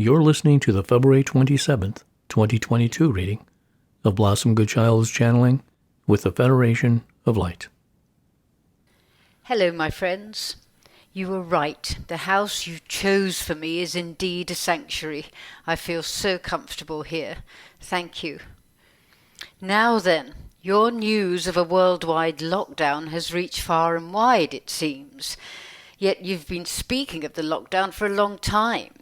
You're listening to the February 27th, 2022 reading of Blossom Goodchild's channeling with the Federation of Light. Hello, my friends. You were right. The house you chose for me is indeed a sanctuary. I feel so comfortable here. Thank you. Now then, your news of a worldwide lockdown has reached far and wide, it seems. Yet you've been speaking of the lockdown for a long time.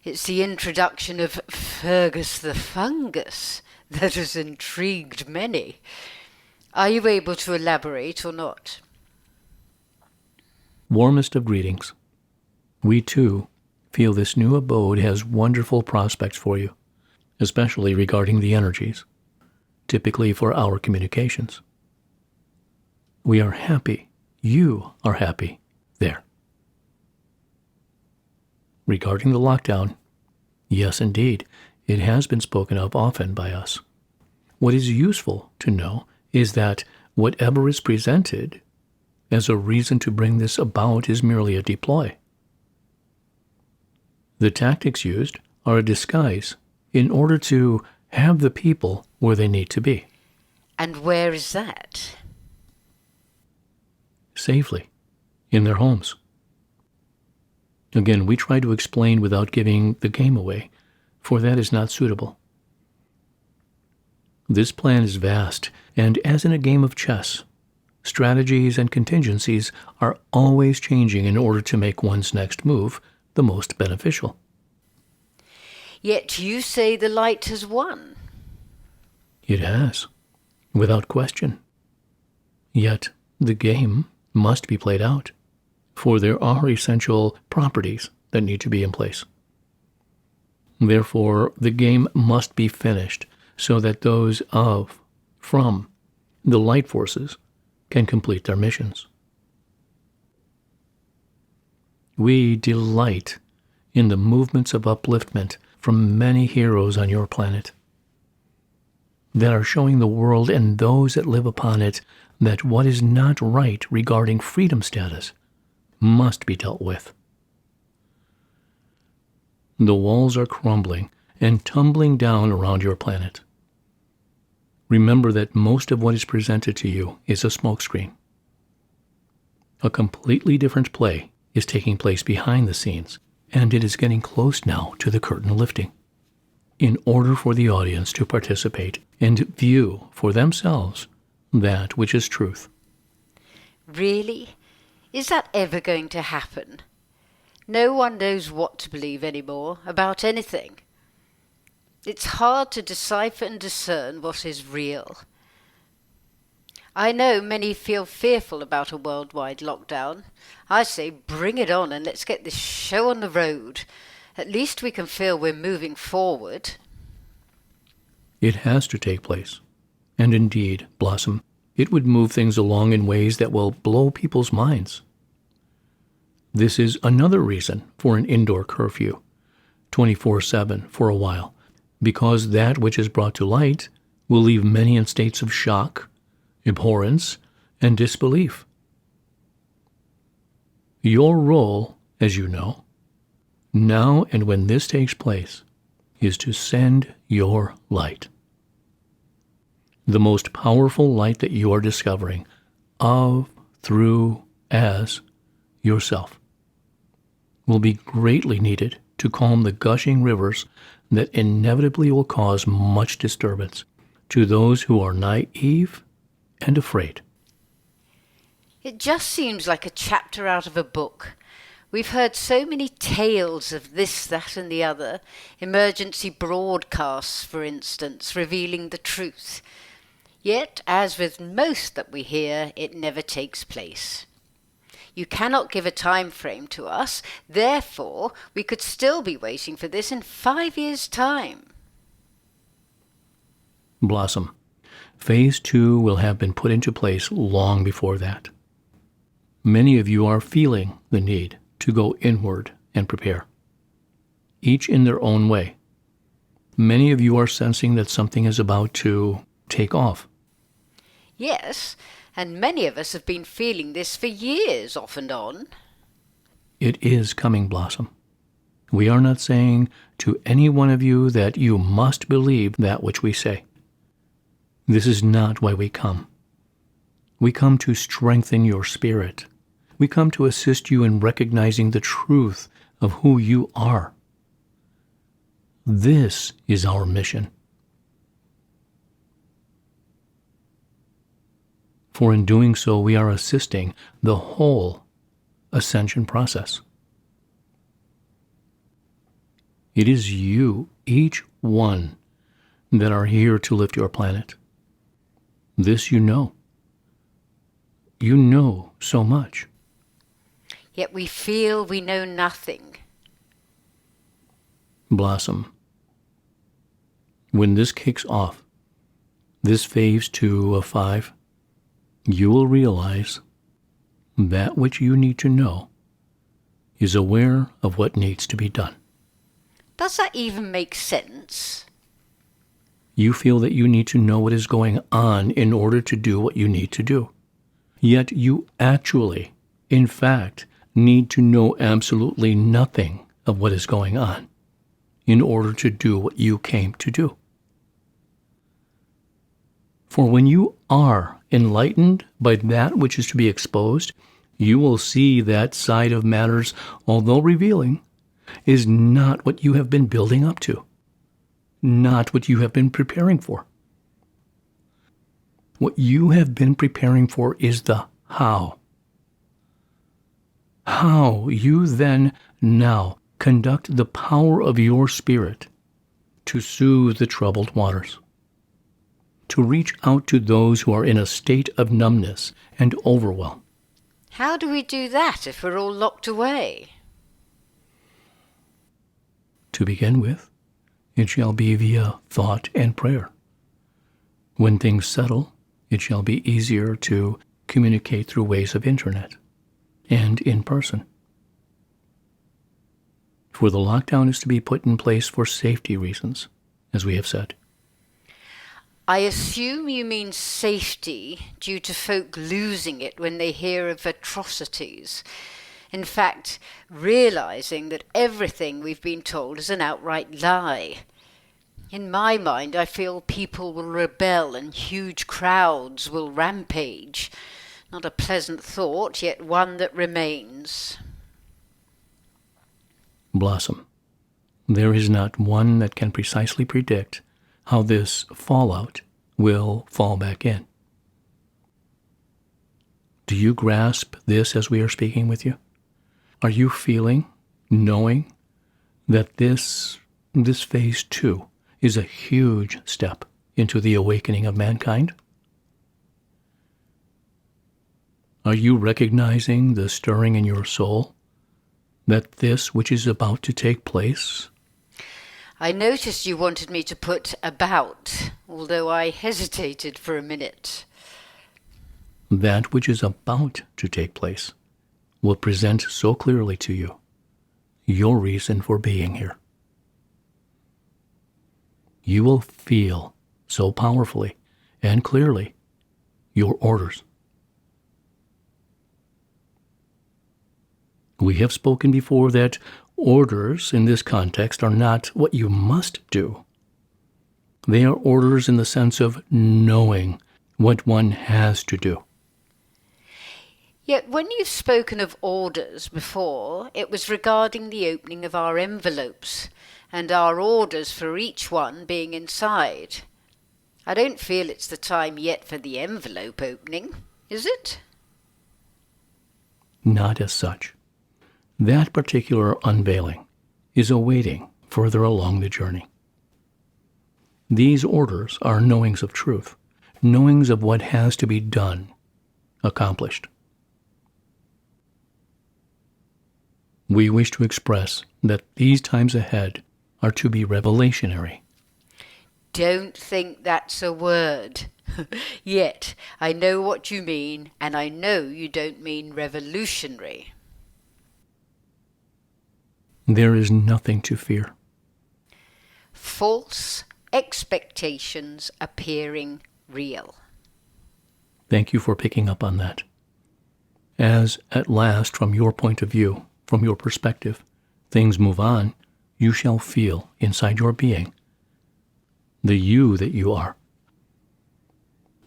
It's the introduction of Fergus the fungus that has intrigued many. Are you able to elaborate or not? Warmest of greetings. We, too, feel this new abode has wonderful prospects for you, especially regarding the energies, typically for our communications. We are happy. You are happy there. Regarding the lockdown, yes, indeed, it has been spoken of often by us. What is useful to know is that whatever is presented as a reason to bring this about is merely a deploy. The tactics used are a disguise in order to have the people where they need to be. And where is that? Safely, in their homes. Again, we try to explain without giving the game away, for that is not suitable. This plan is vast, and as in a game of chess, strategies and contingencies are always changing in order to make one's next move the most beneficial. Yet you say the light has won. It has, without question. Yet the game must be played out, for there are essential properties that need to be in place. Therefore, the game must be finished so that those from the light forces can complete their missions. We delight in the movements of upliftment from many heroes on your planet that are showing the world and those that live upon it that what is not right regarding freedom status must be dealt with. The walls are crumbling and tumbling down around your planet. Remember that most of what is presented to you is a smokescreen. A completely different play is taking place behind the scenes, and it is getting close now to the curtain lifting, in order for the audience to participate and view for themselves that which is truth. Really? Is that ever going to happen? No one knows what to believe anymore about anything. It's hard to decipher and discern what is real. I know many feel fearful about a worldwide lockdown. I say bring it on and let's get this show on the road. At least we can feel we're moving forward. It has to take place. And indeed, Blossom, it would move things along in ways that will blow people's minds. This is another reason for an indoor curfew, 24/7 for a while, because that which is brought to light will leave many in states of shock, abhorrence, and disbelief. Your role, as you know, now and when this takes place, is to send your light. The most powerful light that you are discovering of, through, as yourself will be greatly needed to calm the gushing rivers that inevitably will cause much disturbance to those who are naive and afraid. It just seems like a chapter out of a book. We've heard so many tales of this, that and the other, emergency broadcasts, for instance, revealing the truth. Yet, as with most that we hear, it never takes place. You cannot give a time frame to us, therefore we could still be waiting for this in 5 years' time. Blossom, Phase 2 will have been put into place long before that. Many of you are feeling the need to go inward and prepare, each in their own way. Many of you are sensing that something is about to take off. Yes, and many of us have been feeling this for years, off and on. It is coming, Blossom. We are not saying to any one of you that you must believe that which we say. This is not why we come. We come to strengthen your spirit. We come to assist you in recognizing the truth of who you are. This is our mission. For in doing so, we are assisting the whole ascension process. It is you, each one, that are here to lift your planet. This you know. You know so much. Yet we feel we know nothing. Blossom. When this kicks off, this phase 2 of 5, you will realize that which you need to know is aware of what needs to be done. Does that even make sense? You feel that you need to know what is going on in order to do what you need to do. Yet you actually, in fact, need to know absolutely nothing of what is going on in order to do what you came to do. For when you are enlightened by that which is to be exposed, you will see that side of matters, although revealing, is not what you have been building up to, not what you have been preparing for. What you have been preparing for is the how. How you then now conduct the power of your spirit to soothe the troubled waters, to reach out to those who are in a state of numbness and overwhelm. How do we do that if we're all locked away? To begin with, it shall be via thought and prayer. When things settle, it shall be easier to communicate through ways of internet and in person. For the lockdown is to be put in place for safety reasons, as we have said. I assume you mean safety due to folk losing it when they hear of atrocities. In fact, realizing that everything we've been told is an outright lie. In my mind, I feel people will rebel and huge crowds will rampage. Not a pleasant thought, yet one that remains. Blossom, there is not one that can precisely predict how this fallout will fall back in. Do you grasp this as we are speaking with you? Are you feeling, knowing that this phase 2 is a huge step into the awakening of mankind? Are you recognizing the stirring in your soul that this which is about to take place? I noticed you wanted me to put about, although I hesitated for a minute. That which is about to take place will present so clearly to you your reason for being here. You will feel so powerfully and clearly your orders. We have spoken before that orders in this context are not what you must do. They are orders in the sense of knowing what one has to do. Yet when you've spoken of orders before, it was regarding the opening of our envelopes and our orders for each one being inside. I don't feel it's the time yet for the envelope opening, is it? Not as such. That particular unveiling is awaiting further along the journey. These orders are knowings of truth, knowings of what has to be done, accomplished. We wish to express that these times ahead are to be revelationary. Don't think that's a word. Yet, I know what you mean, and I know you don't mean revolutionary. There is nothing to fear. False expectations appearing real. Thank you for picking up on that. As, at last, from your point of view, from your perspective, things move on, you shall feel inside your being the you that you are.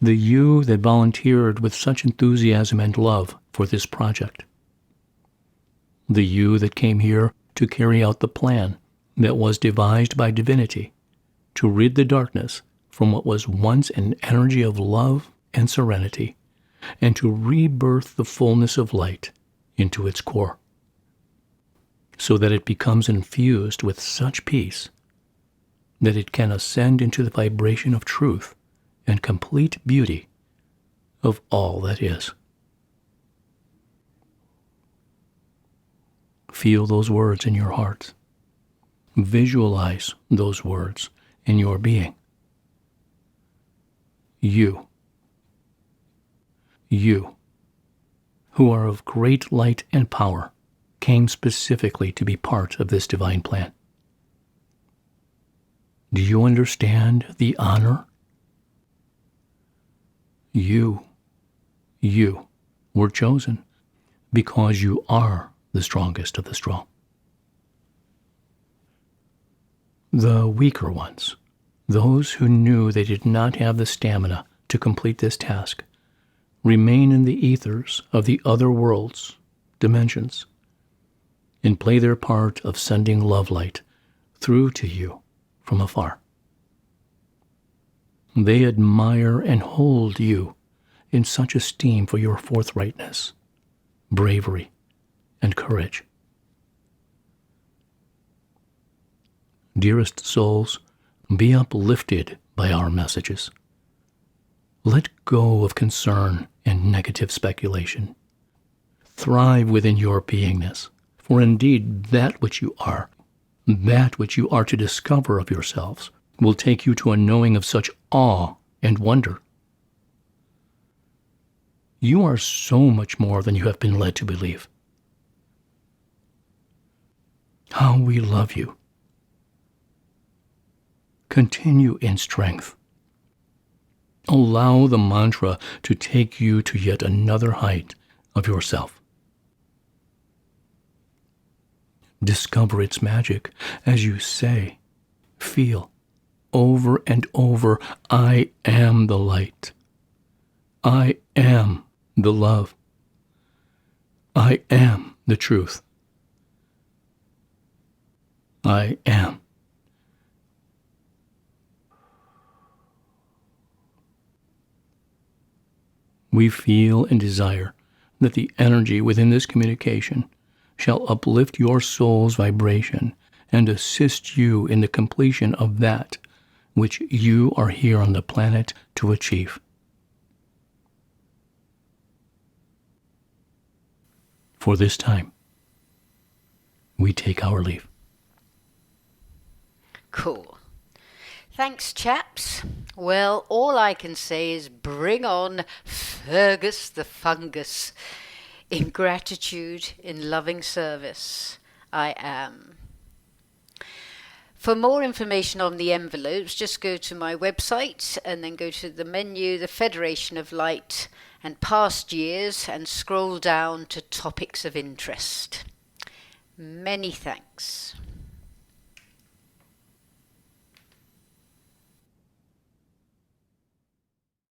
The you that volunteered with such enthusiasm and love for this project. The you that came here to carry out the plan that was devised by divinity to rid the darkness from what was once an energy of love and serenity, and to rebirth the fullness of light into its core, so that it becomes infused with such peace that it can ascend into the vibration of truth and complete beauty of all that is. Feel those words in your heart. Visualize those words in your being. You, who are of great light and power, came specifically to be part of this divine plan. Do you understand the honor? You were chosen because you are the strongest of the strong. The weaker ones, those who knew they did not have the stamina to complete this task, remain in the ethers of the other worlds, dimensions, and play their part of sending love light through to you from afar. They admire and hold you in such esteem for your forthrightness, bravery, and courage. Dearest souls, be uplifted by our messages. Let go of concern and negative speculation. Thrive within your beingness, for indeed that which you are to discover of yourselves, will take you to a knowing of such awe and wonder. You are so much more than you have been led to believe. How we love you. Continue in strength. Allow the mantra to take you to yet another height of yourself. Discover its magic as you say, feel, over and over, I am the light. I am the love. I am the truth. I am. We feel and desire that the energy within this communication shall uplift your soul's vibration and assist you in the completion of that which you are here on the planet to achieve. For this time, we take our leave. Cool. Thanks, chaps. Well, all I can say is bring on Fergus the Fungus. In gratitude, in loving service, I am. For more information on the envelopes, just go to my website and then go to the menu, the Federation of Light, and past years, and scroll down to topics of interest. Many thanks.